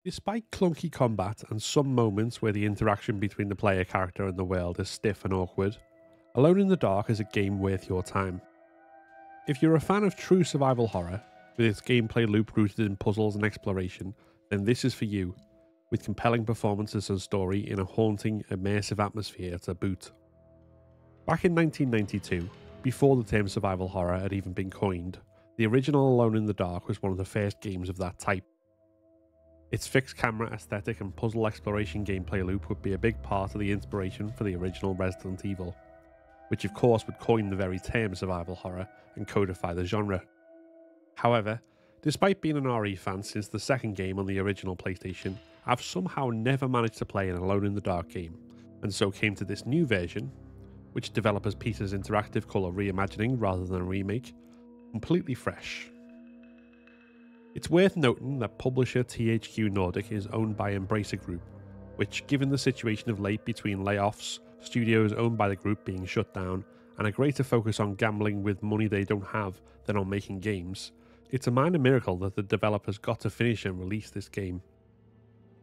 Despite clunky combat and some moments where the interaction between the player character and the world is stiff and awkward, Alone in the Dark is a game worth your time. If you're a fan of true survival horror, with its gameplay loop rooted in puzzles and exploration, then this is for you, with compelling performances and story in a haunting, immersive atmosphere to boot. Back in 1992, before the term survival horror had even been coined, the original Alone in the Dark was one of the first games of that type. Its fixed camera aesthetic and puzzle exploration gameplay loop would be a big part of the inspiration for the original Resident Evil, which of course would coin the very term survival horror and codify the genre. However, despite being an RE fan since the second game on the original PlayStation, I've somehow never managed to play an Alone in the Dark game, and so came to this new version, which developers Peters Interactive call a reimagining rather than a remake, completely fresh. It's worth noting that publisher THQ Nordic is owned by Embracer Group, which, given the situation of late between layoffs, studios owned by the group being shut down, and a greater focus on gambling with money they don't have than on making games, it's a minor miracle that the developers got to finish and release this game.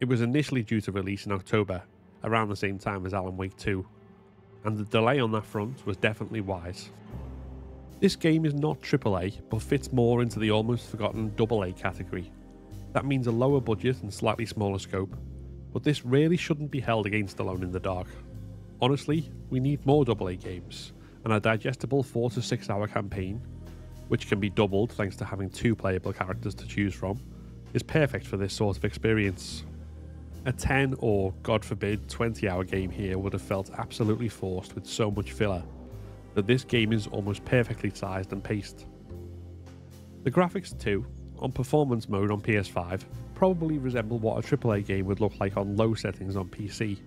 It was initially due to release in October, around the same time as Alan Wake 2, and the delay on that front was definitely wise. This game is not AAA, but fits more into the almost forgotten AA category. That means a lower budget and slightly smaller scope, but this really shouldn't be held against Alone in the Dark. Honestly, we need more AA games, and a digestible 4 to 6 hour campaign, which can be doubled thanks to having 2 playable characters to choose from, is perfect for this sort of experience. A 10 or, God forbid, 20 hour game here would have felt absolutely forced with so much filler, that this game is almost perfectly sized and paced. The graphics too, on performance mode on PS5, probably resemble what a AAA game would look like on low settings on PC.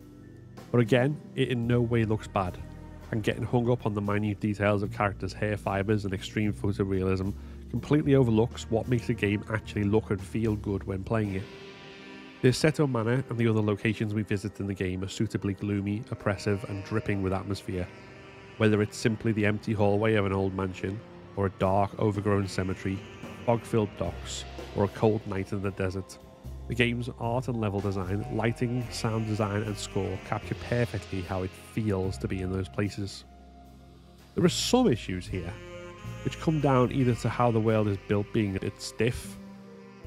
But again, it in no way looks bad, and getting hung up on the minute details of characters' hair fibres and extreme photorealism completely overlooks what makes a game actually look and feel good when playing it. Derceto Manor and the other locations we visit in the game are suitably gloomy, oppressive and dripping with atmosphere, whether it's simply the empty hallway of an old mansion, or a dark, overgrown cemetery, fog-filled docks, or a cold night in the desert. The game's art and level design, lighting, sound design and score capture perfectly how it feels to be in those places. There are some issues here, which come down either to how the world is built being a bit stiff,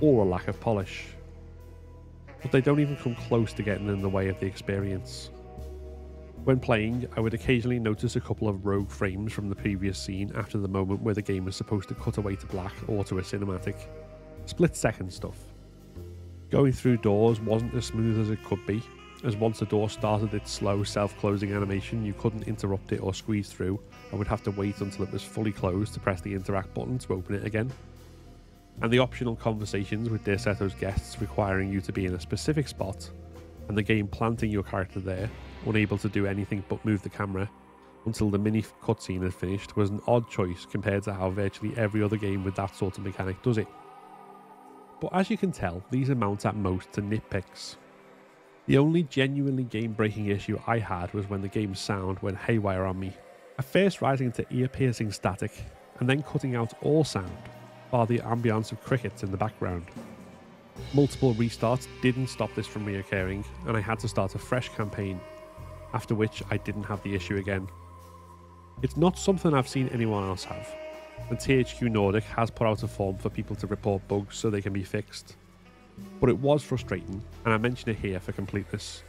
or a lack of polish. But they don't even come close to getting in the way of the experience. When playing, I would occasionally notice a couple of rogue frames from the previous scene after the moment where the game was supposed to cut away to black or to a cinematic. Split-second stuff. Going through doors wasn't as smooth as it could be, as once a door started its slow self-closing animation you couldn't interrupt it or squeeze through and would have to wait until it was fully closed to press the interact button to open it again. And the optional conversations with Derceto's guests requiring you to be in a specific spot, and the game planting your character there, unable to do anything but move the camera, until the mini cutscene had finished, was an odd choice compared to how virtually every other game with that sort of mechanic does it. But as you can tell, these amount at most to nitpicks. The only genuinely game-breaking issue I had was when the game's sound went haywire on me, at first rising to ear-piercing static, and then cutting out all sound, bar the ambience of crickets in the background. Multiple restarts didn't stop this from reoccurring, and I had to start a fresh campaign, after which I didn't have the issue again. It's not something I've seen anyone else have, and THQ Nordic has put out a form for people to report bugs so they can be fixed. But it was frustrating, and I mention it here for completeness.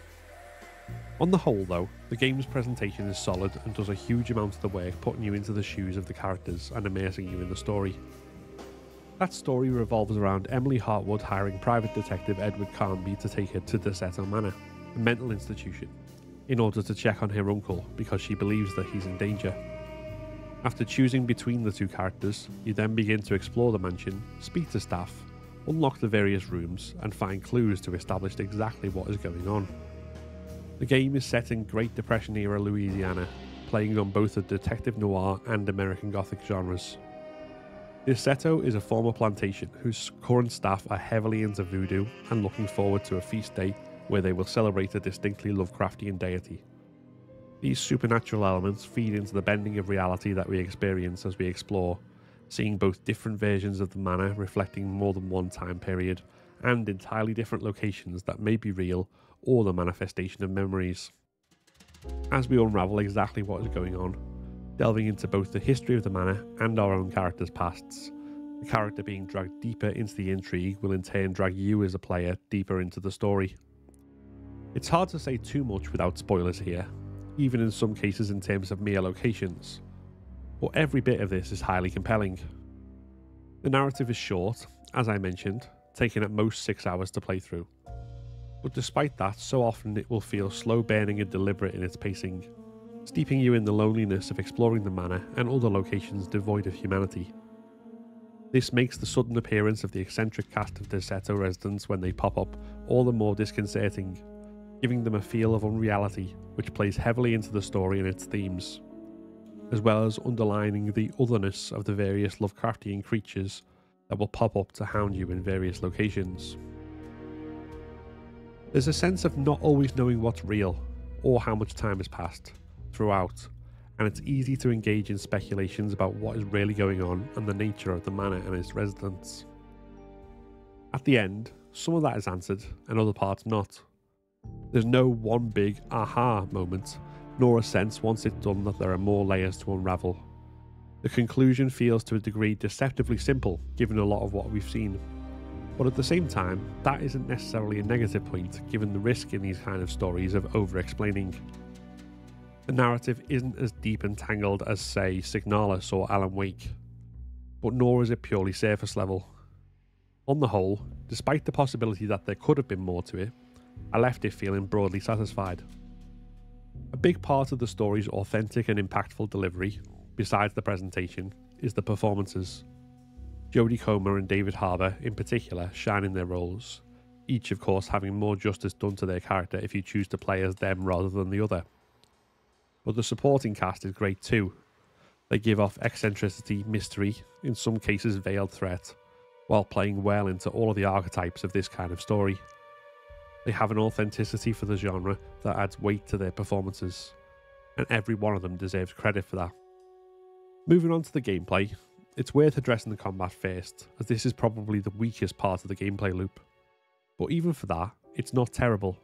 On the whole though, the game's presentation is solid and does a huge amount of the work putting you into the shoes of the characters and immersing you in the story. That story revolves around Emily Hartwood hiring private detective Edward Carnby to take her to Derceto Manor, a mental institution, in order to check on her uncle because she believes that he's in danger. After choosing between the two characters, you then begin to explore the mansion, speak to staff, unlock the various rooms, and find clues to establish exactly what is going on. The game is set in Great Depression era Louisiana, playing on both the detective noir and American Gothic genres. Derceto is a former plantation whose current staff are heavily into voodoo and looking forward to a feast day where they will celebrate a distinctly Lovecraftian deity. These supernatural elements feed into the bending of reality that we experience as we explore, seeing both different versions of the manor reflecting more than one time period and entirely different locations that may be real or the manifestation of memories. As we unravel exactly what is going on, delving into both the history of the manor and our own characters' pasts, the character being dragged deeper into the intrigue will in turn drag you as a player deeper into the story. It's hard to say too much without spoilers here, even in some cases in terms of mere locations, but every bit of this is highly compelling. The narrative is short, as I mentioned, taking at most 6 hours to play through. But despite that, so often it will feel slow burning and deliberate in its pacing, steeping you in the loneliness of exploring the manor and other locations devoid of humanity. This makes the sudden appearance of the eccentric cast of Derceto residents when they pop up all the more disconcerting, giving them a feel of unreality which plays heavily into the story and its themes, as well as underlining the otherness of the various Lovecraftian creatures that will pop up to hound you in various locations. There's a sense of not always knowing what's real, or how much time has passed, throughout, and it's easy to engage in speculations about what is really going on and the nature of the manor and its residents. At the end, some of that is answered, and other parts not. There's no one big aha moment, nor a sense once it's done that there are more layers to unravel. The conclusion feels to a degree deceptively simple, given a lot of what we've seen. But at the same time, that isn't necessarily a negative point, given the risk in these kind of stories of over-explaining. The narrative isn't as deep and tangled as, say, Signalis or Alan Wake, but nor is it purely surface level. On the whole, despite the possibility that there could have been more to it, I left it feeling broadly satisfied. A big part of the story's authentic and impactful delivery, besides the presentation, is the performances. Jodie Comer and David Harbour in particular shine in their roles, each of course having more justice done to their character if you choose to play as them rather than the other. But the supporting cast is great too. They give off eccentricity, mystery, in some cases veiled threat, while playing well into all of the archetypes of this kind of story. They have an authenticity for the genre that adds weight to their performances, and every one of them deserves credit for that. Moving on to the gameplay, it's worth addressing the combat first, as this is probably the weakest part of the gameplay loop. But even for that, it's not terrible.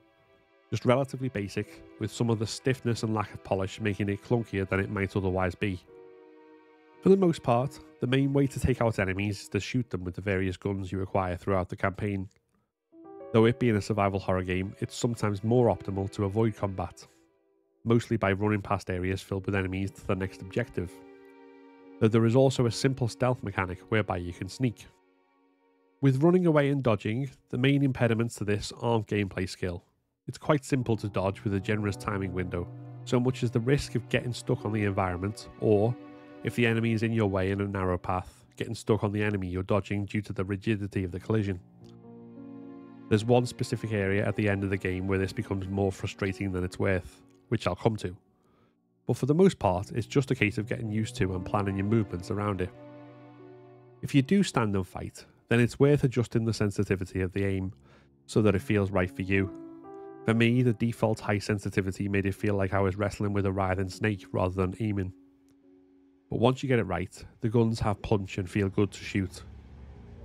Just relatively basic, with some of the stiffness and lack of polish making it clunkier than it might otherwise be. For the most part, the main way to take out enemies is to shoot them with the various guns you acquire throughout the campaign. Though it being a survival horror game, it's sometimes more optimal to avoid combat, mostly by running past areas filled with enemies to the next objective. Though there is also a simple stealth mechanic whereby you can sneak. With running away and dodging, the main impediments to this aren't gameplay skill. It's quite simple to dodge with a generous timing window, so much as the risk of getting stuck on the environment, or, if the enemy is in your way in a narrow path, getting stuck on the enemy you're dodging due to the rigidity of the collision. There's one specific area at the end of the game where this becomes more frustrating than it's worth, which I'll come to. But for the most part, it's just a case of getting used to and planning your movements around it. If you do stand and fight, then it's worth adjusting the sensitivity of the aim, so that it feels right for you. For me, the default high sensitivity made it feel like I was wrestling with a writhing snake rather than aiming. But once you get it right, the guns have punch and feel good to shoot.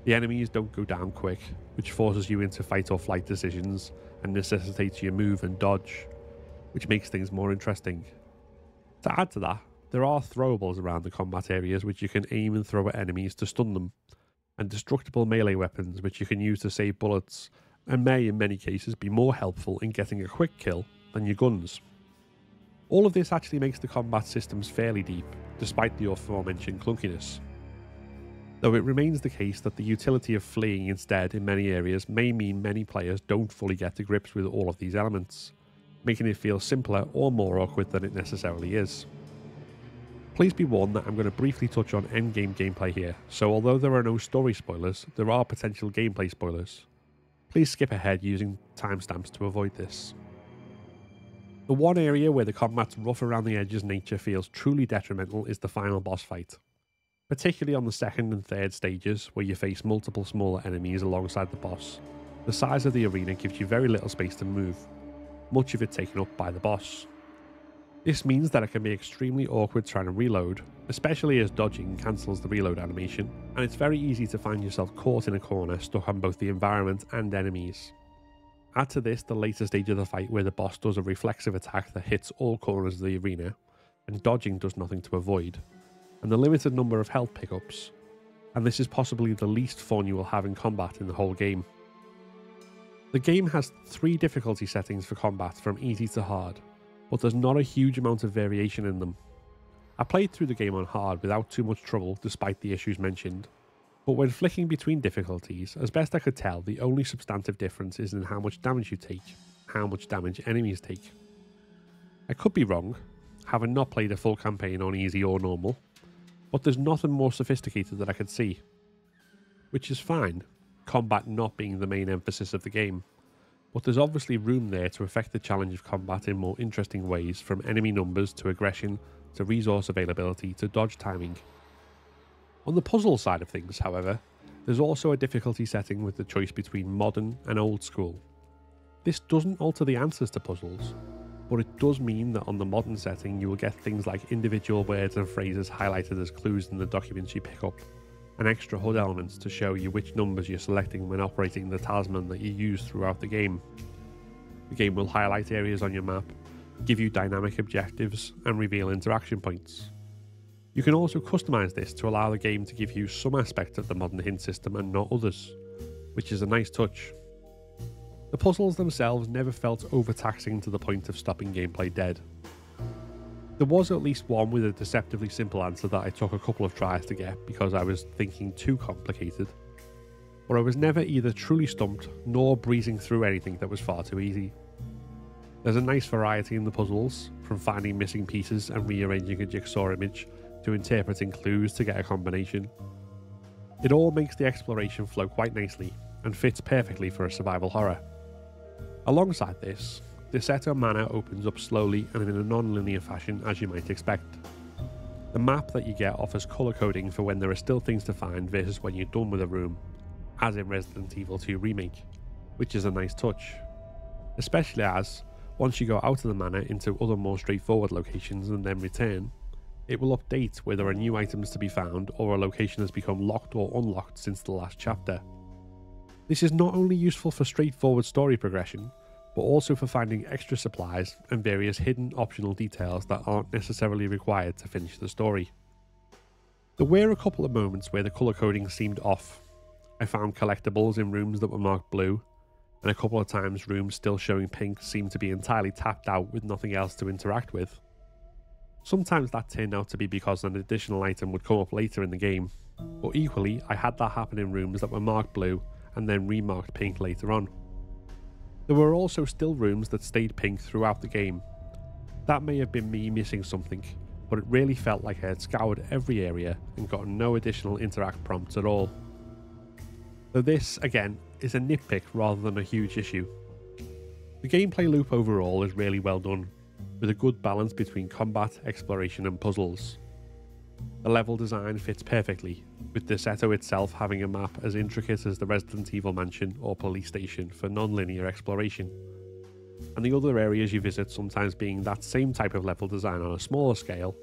The enemies don't go down quick, which forces you into fight or flight decisions and necessitates you move and dodge, which makes things more interesting. To add to that, there are throwables around the combat areas which you can aim and throw at enemies to stun them, and destructible melee weapons which you can use to save bullets, and may in many cases be more helpful in getting a quick kill than your guns. All of this actually makes the combat systems fairly deep, despite the aforementioned clunkiness. Though it remains the case that the utility of fleeing instead in many areas may mean many players don't fully get to grips with all of these elements, making it feel simpler or more awkward than it necessarily is. Please be warned that I'm going to briefly touch on endgame gameplay here, so although there are no story spoilers, there are potential gameplay spoilers. Please skip ahead using timestamps to avoid this. The one area where the combat's rough around the edges nature feels truly detrimental is the final boss fight. Particularly on the second and third stages, where you face multiple smaller enemies alongside the boss, the size of the arena gives you very little space to move, much of it taken up by the boss. This means that it can be extremely awkward trying to reload, especially as dodging cancels the reload animation, and it's very easy to find yourself caught in a corner stuck on both the environment and enemies. Add to this the later stage of the fight where the boss does a reflexive attack that hits all corners of the arena, and dodging does nothing to avoid, and the limited number of health pickups, and this is possibly the least fun you will have in combat in the whole game. The game has 3 difficulty settings for combat from easy to hard, but there's not a huge amount of variation in them. I played through the game on hard without too much trouble despite the issues mentioned, but when flicking between difficulties, as best I could tell, the only substantive difference is in how much damage you take, how much damage enemies take. I could be wrong, having not played a full campaign on easy or normal, but there's nothing more sophisticated that I could see. Which is fine, combat not being the main emphasis of the game, but there's obviously room there to affect the challenge of combat in more interesting ways, from enemy numbers to aggression to resource availability to dodge timing. On the puzzle side of things, however, there's also a difficulty setting with the choice between modern and old school. This doesn't alter the answers to puzzles, but it does mean that on the modern setting you will get things like individual words and phrases highlighted as clues in the documents you pick up, and extra HUD elements to show you which numbers you're selecting when operating the talisman that you use throughout the game. The game will highlight areas on your map, give you dynamic objectives, and reveal interaction points. You can also customise this to allow the game to give you some aspect of the modern hint system and not others, which is a nice touch. The puzzles themselves never felt overtaxing to the point of stopping gameplay dead. There was at least one with a deceptively simple answer that I took a couple of tries to get because I was thinking too complicated, but I was never either truly stumped nor breezing through anything that was far too easy. There's a nice variety in the puzzles, from finding missing pieces and rearranging a jigsaw image to interpreting clues to get a combination. It all makes the exploration flow quite nicely and fits perfectly for a survival horror. Alongside this, Derceto Manor opens up slowly and in a non-linear fashion, as you might expect. The map that you get offers colour coding for when there are still things to find versus when you're done with a room, as in Resident Evil 2 Remake, which is a nice touch. Especially as, once you go out of the manor into other more straightforward locations and then return, it will update where there are new items to be found or a location has become locked or unlocked since the last chapter. This is not only useful for straightforward story progression, but also for finding extra supplies and various hidden optional details that aren't necessarily required to finish the story. There were a couple of moments where the colour coding seemed off. I found collectibles in rooms that were marked blue, and a couple of times rooms still showing pink seemed to be entirely tapped out with nothing else to interact with. Sometimes that turned out to be because an additional item would come up later in the game, but equally I had that happen in rooms that were marked blue and then remarked pink later on. There were also still rooms that stayed pink throughout the game. That may have been me missing something, but it really felt like I had scoured every area and gotten no additional interact prompts at all. Though this, again, is a nitpick rather than a huge issue. The gameplay loop overall is really well done, with a good balance between combat, exploration and puzzles. The level design fits perfectly, with Derceto itself having a map as intricate as the Resident Evil Mansion or police station for non-linear exploration, and the other areas you visit sometimes being that same type of level design on a smaller scale,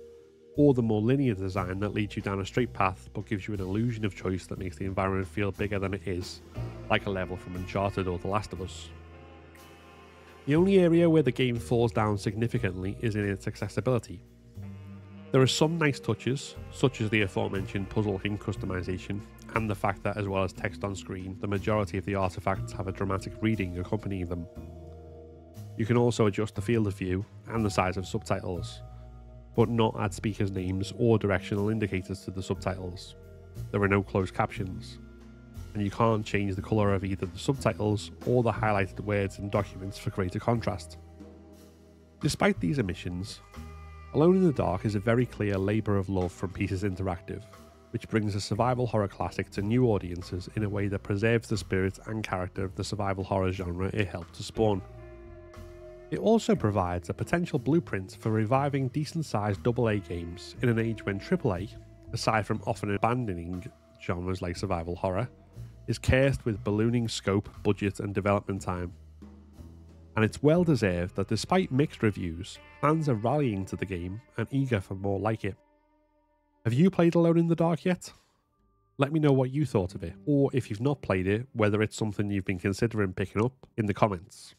or the more linear design that leads you down a straight path but gives you an illusion of choice that makes the environment feel bigger than it is, like a level from Uncharted or The Last of Us. The only area where the game falls down significantly is in its accessibility. There are some nice touches, such as the aforementioned puzzle hint customization, and the fact that as well as text on screen, the majority of the artifacts have a dramatic reading accompanying them. You can also adjust the field of view and the size of subtitles, but not add speakers' names or directional indicators to the subtitles. There are no closed captions, and you can't change the colour of either the subtitles or the highlighted words and documents for greater contrast. Despite these omissions, Alone in the Dark is a very clear labour of love from Pieces Interactive, which brings a survival horror classic to new audiences in a way that preserves the spirit and character of the survival horror genre it helped to spawn. It also provides a potential blueprint for reviving decent-sized AA games in an age when AAA, aside from often abandoning genres like survival horror, is cursed with ballooning scope, budget and development time. and it's well deserved that despite mixed reviews, fans are rallying to the game and eager for more like it. Have you played Alone in the Dark yet? Let me know what you thought of it, or if you've not played it, whether it's something you've been considering picking up in the comments.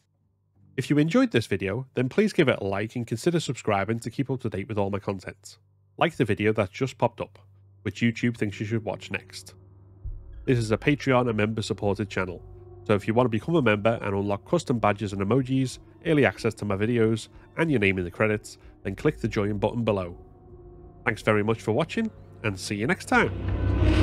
If you enjoyed this video, then please give it a like and consider subscribing to keep up to date with all my content. Like the video that just popped up, which YouTube thinks you should watch next. This is a Patreon and member supported channel, so if you want to become a member and unlock custom badges and emojis, early access to my videos, and your name in the credits, then click the join button below. Thanks very much for watching, and see you next time.